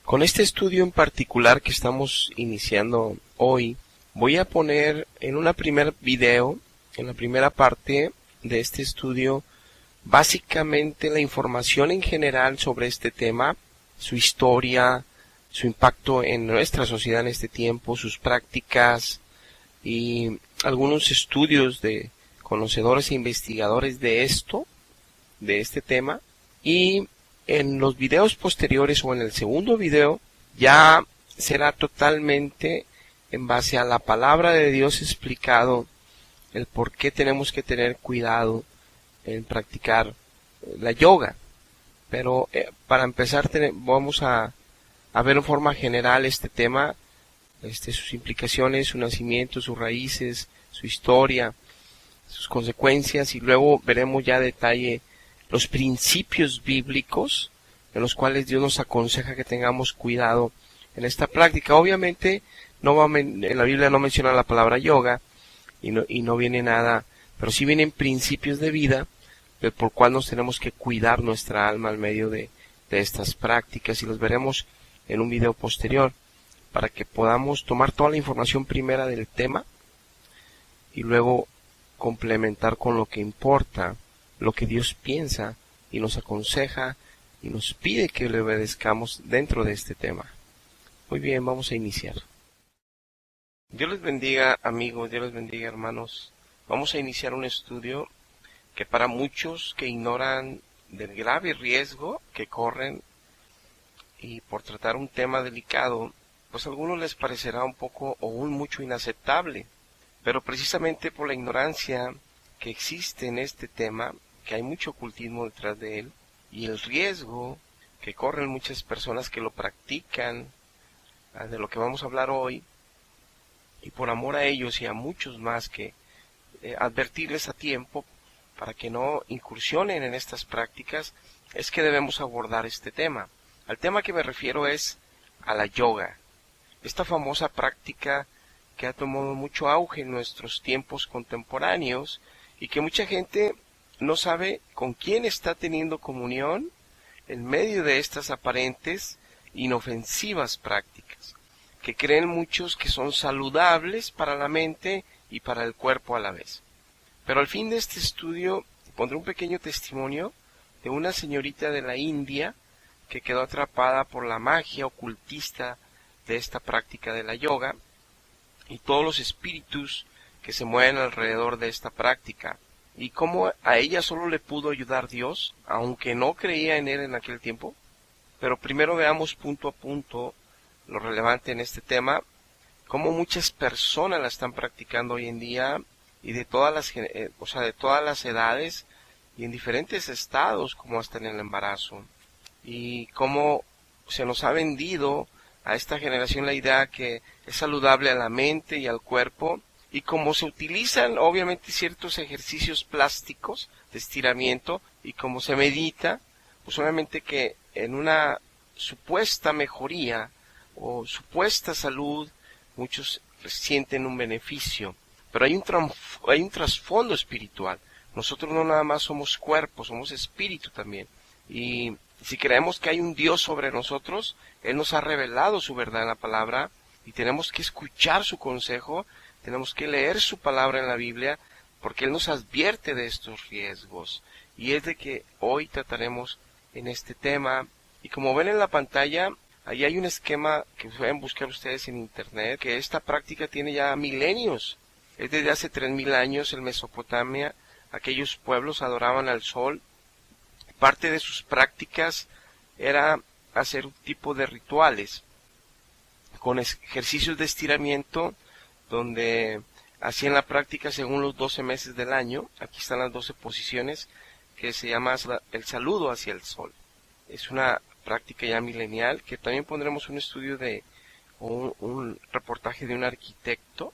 Con este estudio en particular que estamos iniciando hoy, voy a poner en una primer video, en la primera parte de este estudio, básicamente la información en general sobre este tema, su historia, su impacto en nuestra sociedad en este tiempo, sus prácticas y algunos estudios de conocedores e investigadores de este tema. Y en los videos posteriores o en el segundo video ya será totalmente en base a la palabra de Dios explicado el por qué tenemos que tener cuidado en practicar la yoga. Pero para empezar vamos a ver en forma general este tema, sus implicaciones, su nacimiento, sus raíces, su historia, sus consecuencias, y luego veremos ya a detalle los principios bíblicos en los cuales Dios nos aconseja que tengamos cuidado en esta práctica. Obviamente en la Biblia no menciona la palabra yoga y no viene nada, pero sí vienen principios de vida por cual nos tenemos que cuidar nuestra alma al medio de estas prácticas, y los veremos en un video posterior para que podamos tomar toda la información primera del tema y luego complementar con lo que importa, lo que Dios piensa y nos aconseja y nos pide que le obedezcamos dentro de este tema. Muy bien, vamos a iniciar. Dios les bendiga, amigos, Dios les bendiga, hermanos. Vamos a iniciar un estudio que para muchos que ignoran del grave riesgo que corren y por tratar un tema delicado, pues a algunos les parecerá un poco o un mucho inaceptable. Pero precisamente por la ignorancia que existe en este tema, que hay mucho ocultismo detrás de él, y el riesgo que corren muchas personas que lo practican, de lo que vamos a hablar hoy, y por amor a ellos y a muchos más que advertirles a tiempo para que no incursionen en estas prácticas, es que debemos abordar este tema. Al tema que me refiero es a la yoga, esta famosa práctica que ha tomado mucho auge en nuestros tiempos contemporáneos y que mucha gente no sabe con quién está teniendo comunión en medio de estas aparentes inofensivas prácticas, que creen muchos que son saludables para la mente y para el cuerpo a la vez. Pero al fin de este estudio pondré un pequeño testimonio de una señorita de la India que quedó atrapada por la magia ocultista de esta práctica de la yoga y todos los espíritus que se mueven alrededor de esta práctica, y cómo a ella solo le pudo ayudar Dios, aunque no creía en él en aquel tiempo. Pero primero veamos punto a punto lo relevante en este tema, cómo muchas personas la están practicando hoy en día, y de todas las edades y en diferentes estados, como hasta en el embarazo, y cómo se nos ha vendido a esta generación la idea que es saludable a la mente y al cuerpo, y cómo se utilizan obviamente ciertos ejercicios plásticos de estiramiento y cómo se medita, pues obviamente que en una supuesta mejoría o supuesta salud muchos sienten un beneficio, pero hay un trasfondo espiritual. Nosotros no nada más somos cuerpo, somos espíritu también, y si creemos que hay un Dios sobre nosotros, Él nos ha revelado su verdad en la palabra, y tenemos que escuchar su consejo, tenemos que leer su palabra en la Biblia, porque Él nos advierte de estos riesgos, y es de que hoy trataremos en este tema. Y como ven en la pantalla, ahí hay un esquema que pueden buscar ustedes en internet, que esta práctica tiene ya milenios. Es desde hace 3000 años en Mesopotamia, aquellos pueblos adoraban al sol. Parte de sus prácticas era hacer un tipo de rituales con ejercicios de estiramiento, donde hacían la práctica según los 12 meses del año. Aquí están las 12 posiciones, que se llama el saludo hacia el sol. Es una práctica ya milenial, que también pondremos un estudio un reportaje de un arquitecto,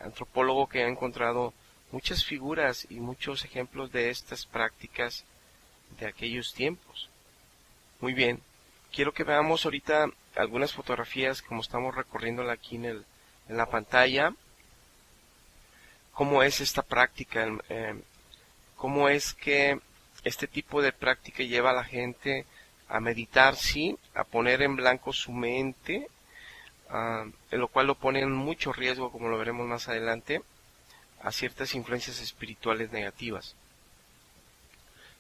antropólogo, que ha encontrado muchas figuras y muchos ejemplos de estas prácticas de aquellos tiempos. Muy bien, quiero que veamos ahorita algunas fotografías como estamos recorriéndola aquí en la pantalla. Cómo es esta práctica, cómo es que este tipo de práctica lleva a la gente a meditar, sí, a poner en blanco su mente, en lo cual lo pone en mucho riesgo, como lo veremos más adelante, a ciertas influencias espirituales negativas.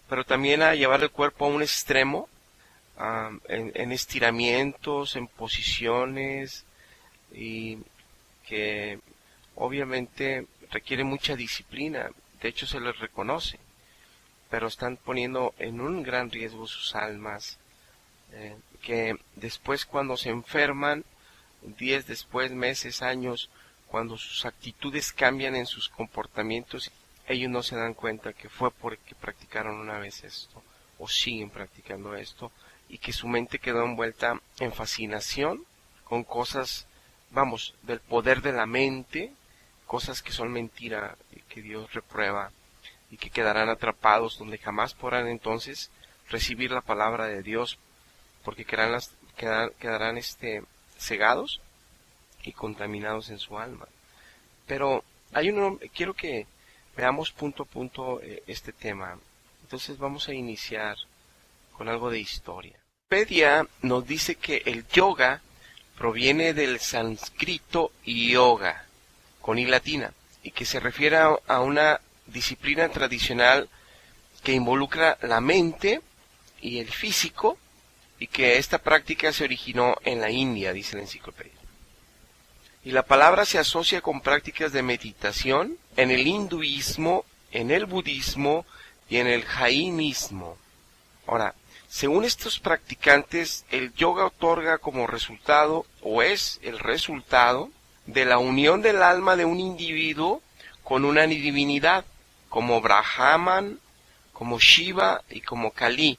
Pero también a llevar el cuerpo a un extremo, en estiramientos, en posiciones, y que obviamente requiere mucha disciplina. De hecho se les reconoce, pero están poniendo en un gran riesgo sus almas, que después, cuando se enferman, días después, meses, años, cuando sus actitudes cambian en sus comportamientos, ellos no se dan cuenta que fue porque practicaron una vez esto, o siguen practicando esto, y que su mente quedó envuelta en fascinación con cosas, del poder de la mente, cosas que son mentira y que Dios reprueba, y que quedarán atrapados donde jamás podrán entonces recibir la palabra de Dios, porque quedarán cegados y contaminados en su alma. Pero quiero que veamos punto a punto este tema. Entonces vamos a iniciar con algo de historia. Wikipedia nos dice que el yoga proviene del sánscrito yoga, con i latina, y que se refiere a una disciplina tradicional que involucra la mente y el físico, y que esta práctica se originó en la India, dice la enciclopedia. Y la palabra se asocia con prácticas de meditación en el hinduismo, en el budismo y en el jainismo. Ahora, según estos practicantes, el yoga otorga como resultado, o es el resultado, de la unión del alma de un individuo con una divinidad, como Brahman, como Shiva y como Kali,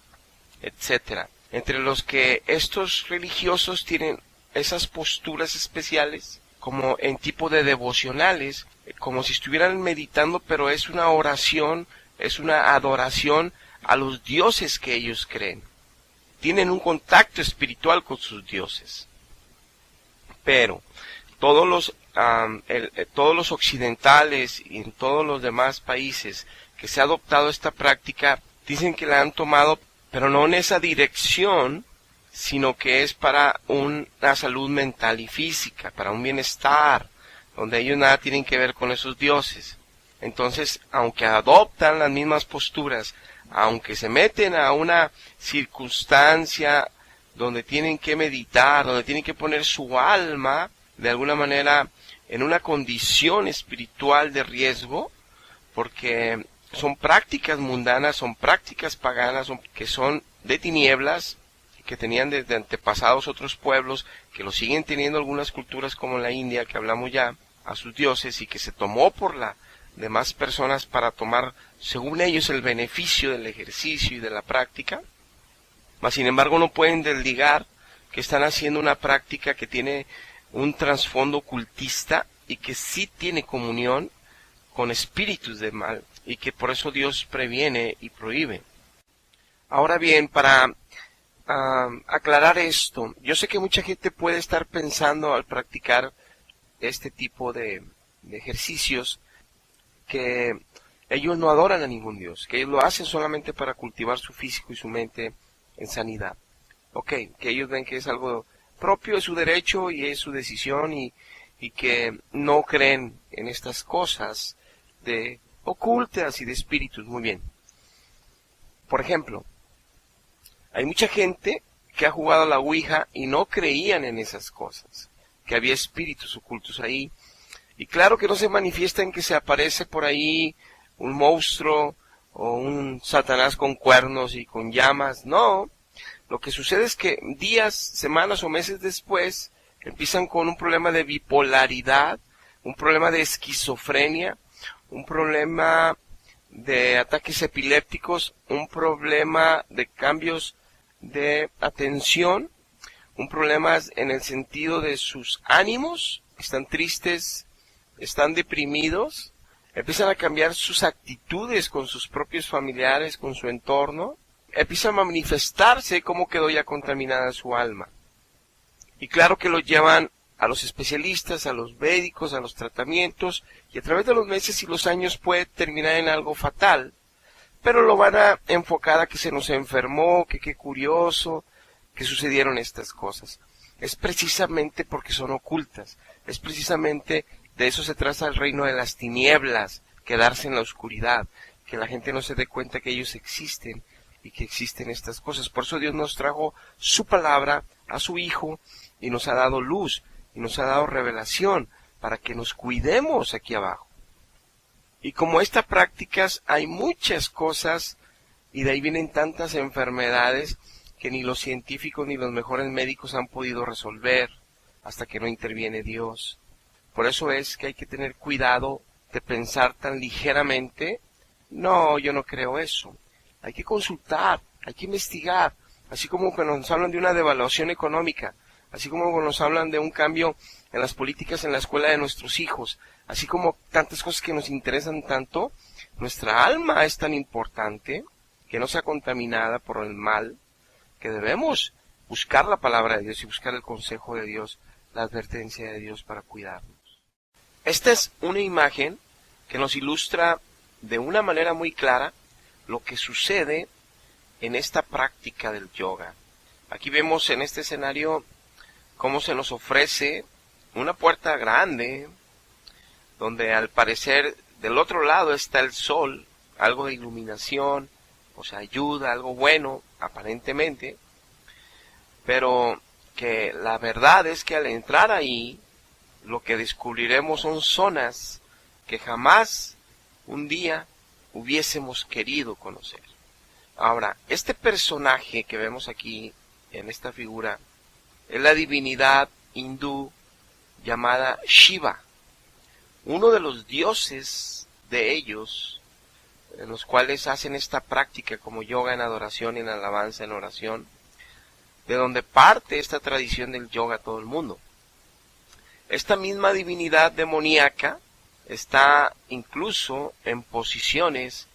etc. Entre los que estos religiosos tienen esas posturas especiales, como en tipo de devocionales, como si estuvieran meditando, pero es una oración, es una adoración a los dioses que ellos creen. Tienen un contacto espiritual con sus dioses. Pero todos los occidentales y en todos los demás países que se ha adoptado esta práctica, dicen que la han tomado, pero no en esa dirección, sino que es para una salud mental y física, para un bienestar, donde ellos nada tienen que ver con esos dioses. Entonces, aunque adoptan las mismas posturas, aunque se meten a una circunstancia donde tienen que meditar, donde tienen que poner su alma, de alguna manera, en una condición espiritual de riesgo, porque son prácticas mundanas, son prácticas paganas, que son de tinieblas, que tenían desde antepasados otros pueblos, que lo siguen teniendo algunas culturas como la India, que hablamos ya, a sus dioses, y que se tomó por las demás personas para tomar, según ellos, el beneficio del ejercicio y de la práctica. Mas, sin embargo, no pueden desligar que están haciendo una práctica que tiene un trasfondo ocultista y que sí tiene comunión con espíritus de mal, y que por eso Dios previene y prohíbe. Ahora bien, para aclarar esto, yo sé que mucha gente puede estar pensando al practicar este tipo de ejercicios que ellos no adoran a ningún Dios, que ellos lo hacen solamente para cultivar su físico y su mente en sanidad. Ok, que ellos ven que es algo propio, es su derecho y es su decisión, y que no creen en estas cosas de ocultas y de espíritus. Muy bien. Por ejemplo, hay mucha gente que ha jugado a la Ouija y no creían en esas cosas, que había espíritus ocultos ahí. Y claro que no se manifiesta en que se aparece por ahí un monstruo o un Satanás con cuernos y con llamas. No, lo que sucede es que días, semanas o meses después empiezan con un problema de bipolaridad, un problema de esquizofrenia, un problema de ataques epilépticos, un problema de cambios de atención, un problema en el sentido de sus ánimos, están tristes, están deprimidos, empiezan a cambiar sus actitudes con sus propios familiares, con su entorno, empiezan a manifestarse cómo quedó ya contaminada su alma. Y claro que lo llevan a los especialistas, a los médicos, a los tratamientos, y a través de los meses y los años puede terminar en algo fatal. pero lo van a enfocar a que se nos enfermó, que qué curioso, que sucedieron estas cosas. Es precisamente porque son ocultas, es precisamente de eso se trata el reino de las tinieblas, quedarse en la oscuridad, que la gente no se dé cuenta que ellos existen y que existen estas cosas. Por eso Dios nos trajo su palabra a su Hijo y nos ha dado luz y nos ha dado revelación para que nos cuidemos aquí abajo. Y como estas prácticas hay muchas cosas y de ahí vienen tantas enfermedades que ni los científicos ni los mejores médicos han podido resolver hasta que no interviene Dios. Por eso es que hay que tener cuidado de pensar tan ligeramente, no, yo no creo eso. Hay que consultar, hay que investigar, así como cuando nos hablan de una devaluación económica, así como cuando nos hablan de un cambio en las políticas en la escuela de nuestros hijos, así como tantas cosas que nos interesan tanto, nuestra alma es tan importante que no sea contaminada por el mal, que debemos buscar la palabra de Dios y buscar el consejo de Dios, la advertencia de Dios para cuidarnos. Esta es una imagen que nos ilustra de una manera muy clara lo que sucede en esta práctica del yoga. Aquí vemos en este escenario cómo se nos ofrece una puerta grande, donde al parecer del otro lado está el sol, algo de iluminación, o sea, ayuda, algo bueno, aparentemente, pero que la verdad es que al entrar ahí, lo que descubriremos son zonas que jamás un día hubiésemos querido conocer. Ahora, este personaje que vemos aquí en esta figura es la divinidad hindú llamada Shiva, uno de los dioses de ellos, en los cuales hacen esta práctica como yoga en adoración, en alabanza, en oración, de donde parte esta tradición del yoga a todo el mundo. Esta misma divinidad demoníaca está incluso en posiciones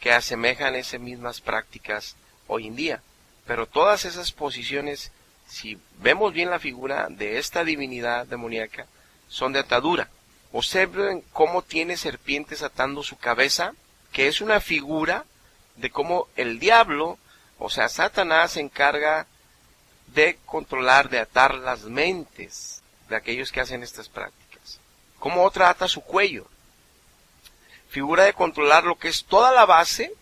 que asemejan esas mismas prácticas hoy en día. Pero todas esas posiciones, si vemos bien la figura de esta divinidad demoníaca, son de atadura. Observen cómo tiene serpientes atando su cabeza, que es una figura de cómo el diablo, o sea, Satanás, se encarga de controlar, de atar las mentes de aquellos que hacen estas prácticas. Como otra ata su cuello. Figura de controlar lo que es toda la base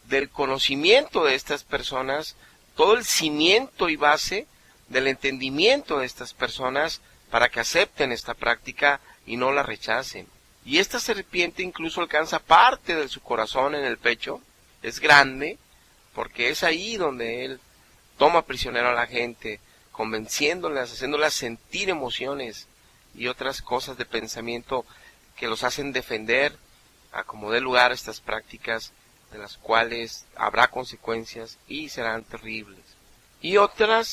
del conocimiento de estas personas, todo el cimiento y base del entendimiento de estas personas para que acepten esta práctica y no la rechacen. Y esta serpiente incluso alcanza parte de su corazón en el pecho, es grande, porque es ahí donde él toma prisionero a la gente, convenciéndolas, haciéndolas sentir emociones y otras cosas de pensamiento que los hacen defender a como dé lugar a estas prácticas, de las cuales habrá consecuencias y serán terribles. Y otra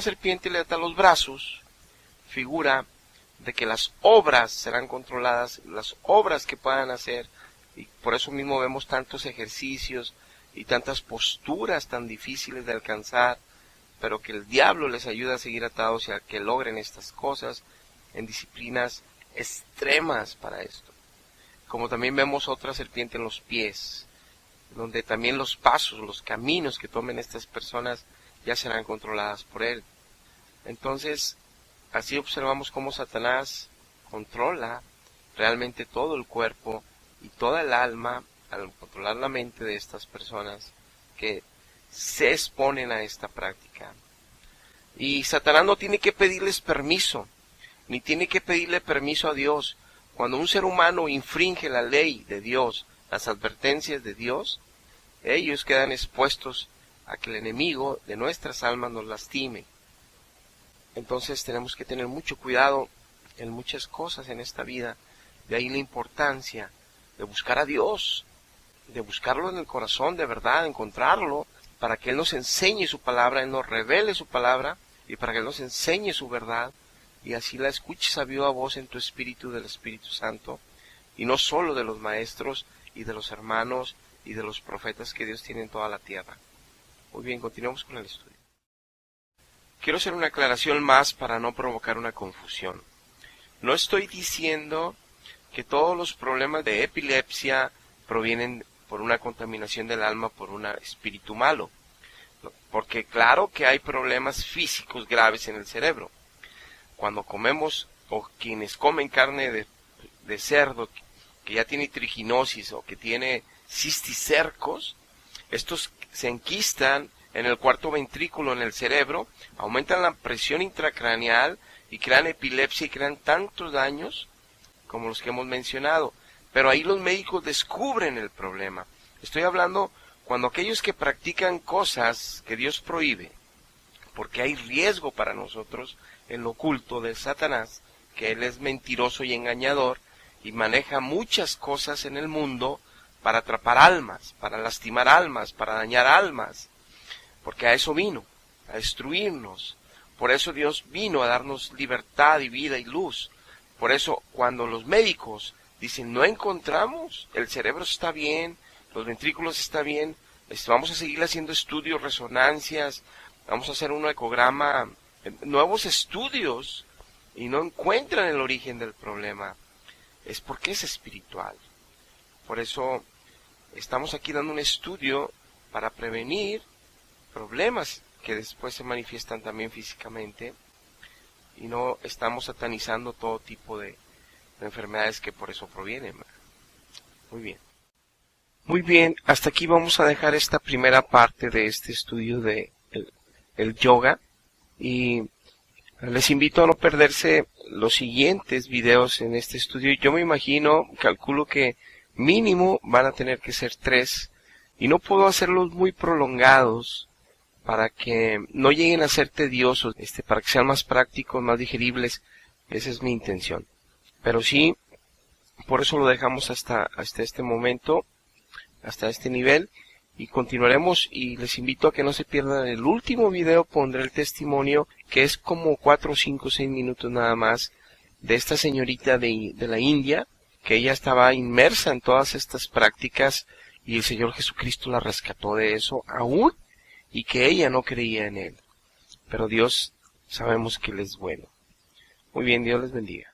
serpiente le ata los brazos, figura de que las obras serán controladas, las obras que puedan hacer, y por eso mismo vemos tantos ejercicios y tantas posturas tan difíciles de alcanzar, pero que el diablo les ayuda a seguir atados y a que logren estas cosas en disciplinas extremas para esto. Como también vemos otra serpiente en los pies, donde también los pasos, los caminos que tomen estas personas ya serán controladas por él. Entonces, así observamos cómo Satanás controla realmente todo el cuerpo y toda el alma al controlar la mente de estas personas que se exponen a esta práctica. Y Satanás no tiene que pedirles permiso, ni tiene que pedirle permiso a Dios. Cuando un ser humano infringe la ley de Dios, las advertencias de Dios, ellos quedan expuestos a que el enemigo de nuestras almas nos lastime. Entonces tenemos que tener mucho cuidado en muchas cosas en esta vida. De ahí la importancia de buscar a Dios, de buscarlo en el corazón de verdad, encontrarlo, para que Él nos enseñe su palabra, Él nos revele su palabra, y para que Él nos enseñe su verdad, y así la escuches a viva voz en tu espíritu del Espíritu Santo, y no solo de los maestros y de los hermanos y de los profetas que Dios tiene en toda la tierra. Muy bien, continuamos con el estudio. Quiero hacer una aclaración más para no provocar una confusión. No estoy diciendo que todos los problemas de epilepsia provienen por una contaminación del alma, por un espíritu malo. Porque claro que hay problemas físicos graves en el cerebro. Cuando comemos, o quienes comen carne de cerdo, que ya tiene triginosis o que tiene cisticercos, estos se enquistan en el cuarto ventrículo en el cerebro, aumentan la presión intracraneal y crean epilepsia y crean tantos daños como los que hemos mencionado. Pero ahí los médicos descubren el problema. Estoy hablando cuando aquellos que practican cosas que Dios prohíbe, porque hay riesgo para nosotros en lo oculto de Satanás, que él es mentiroso y engañador, y maneja muchas cosas en el mundo para atrapar almas, para lastimar almas, para dañar almas, porque a eso vino, a destruirnos. Por eso Dios vino a darnos libertad y vida y luz. Por eso cuando los médicos dicen no encontramos, el cerebro está bien, los ventrículos están bien, vamos a seguir haciendo estudios, resonancias, vamos a hacer un ecograma, nuevos estudios, y no encuentran el origen del problema, es porque es espiritual. Por eso estamos aquí dando un estudio para prevenir problemas que después se manifiestan también físicamente, y no estamos satanizando todo tipo de enfermedades que por eso provienen. Muy bien. Muy bien, hasta aquí vamos a dejar esta primera parte de este estudio de el yoga, y les invito a no perderse los siguientes videos en este estudio. Yo me imagino, calculo que mínimo van a tener que ser 3, y no puedo hacerlos muy prolongados para que no lleguen a ser tediosos, para que sean más prácticos, más digeribles. Esa es mi intención. Pero sí, por eso lo dejamos hasta este momento, hasta este nivel, y continuaremos, y les invito a que no se pierdan el último video. Pondré el testimonio, que es como 4, 5, 6 minutos nada más, de esta señorita de la India, que ella estaba inmersa en todas estas prácticas, y el Señor Jesucristo la rescató de eso aún, y que ella no creía en Él. Pero Dios sabemos que Él es bueno. Muy bien, Dios les bendiga.